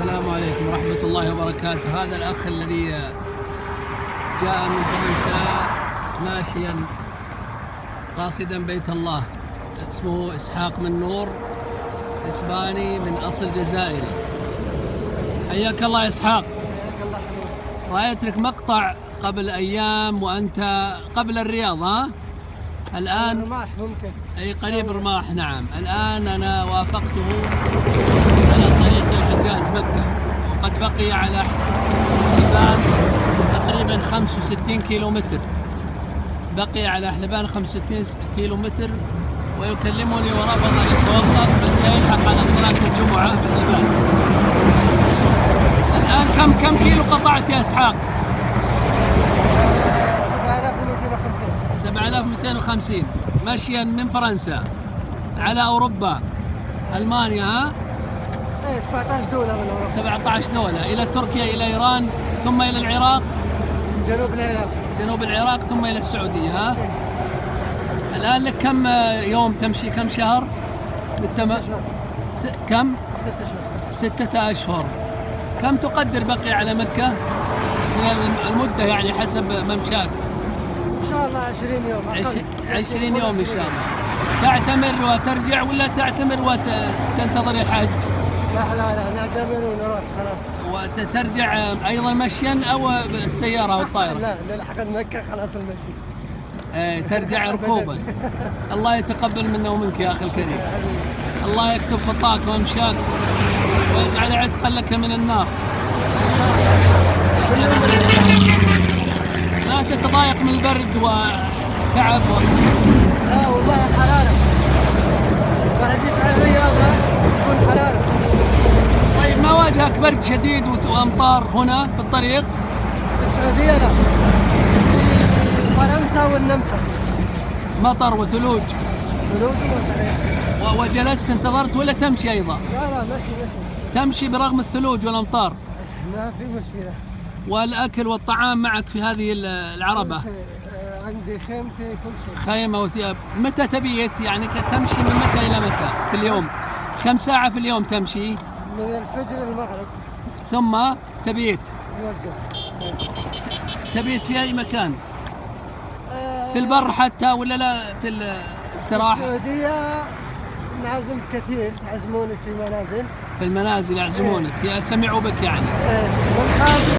السلام عليكم ورحمة الله وبركاته. هذا الأخ الذي جاء من فرنسا ماشيا قاصدا بيت الله، اسمه إسحاق من نور، إسباني من أصل جزائري. حياك الله يا إسحاق. رأيت لك مقطع قبل أيام وأنت قبل الرياض، ها؟ الآن رماح ممكن أي قريب رماح، نعم. الآن أنا وافقته على طريق الحجاز مكة، وقد بقي على حلبان تقريبا 65 كيلومتر. بقي على حلبان 65 كيلومتر، ويكلمني ورفض أن يتوقف حتى يلحق على صلاة الجمعة في حلبان. الآن كم كيلو قطعت يا إسحاق؟ 7250. 7250 مشيا من فرنسا على أوروبا، ألمانيا، ها؟ ايه 17 دولة من أوروبا. 17 دولة، إلى تركيا، إلى إيران، ثم إلى العراق، جنوب العراق ثم إلى السعودية، ها؟ الآن لك كم يوم تمشي، كم شهر؟ كم؟ 6 أشهر. كم تقدر بقي على مكة من المدة، يعني حسب ممشاك؟ إن شاء الله 20 يوم. 20 يوم إن شاء الله. تعتمر وترجع ولا تعتمر وتنتظر الحج؟ لا نعتمر ونروح خلاص. وترجع أيضا مشيا أو بالسيارة أو الطائرة؟ لا نلحق مكة خلاص المشي. ترجع ركوبا. الله يتقبل منا ومنك يا أخي الكريم. الله يكتب خطاك وامشاك ويجعل عتقا لك من النار. لا تتضايق من البرد وتعب لا والله حرارة، بعد يفعل رياضة تكون حرارة. طيب ما واجهك برد شديد وأمطار هنا في الطريق؟ في السعودية لا، في فرنسا والنمسا مطر وثلوج. ومطر. وجلست انتظرت ولا تمشي أيضا؟ لا مشي. تمشي برغم الثلوج والأمطار؟ ما في مشكلة. والأكل والطعام معك في هذه العربة؟ عندي خيمتي كل شيء. خيمة وثياب. متى تبيت؟ يعني تمشي من متى إلى متى في اليوم؟ كم ساعة في اليوم تمشي؟ من الفجر للمغرب ثم تبيت؟ نوقف. تبيت في أي مكان؟ في البر حتى ولا لا في الاستراحة؟ في السعودية نعزم كثير، عزموني في منازل. في المنازل يعزمونك، سمعوا بك يعني. والخارج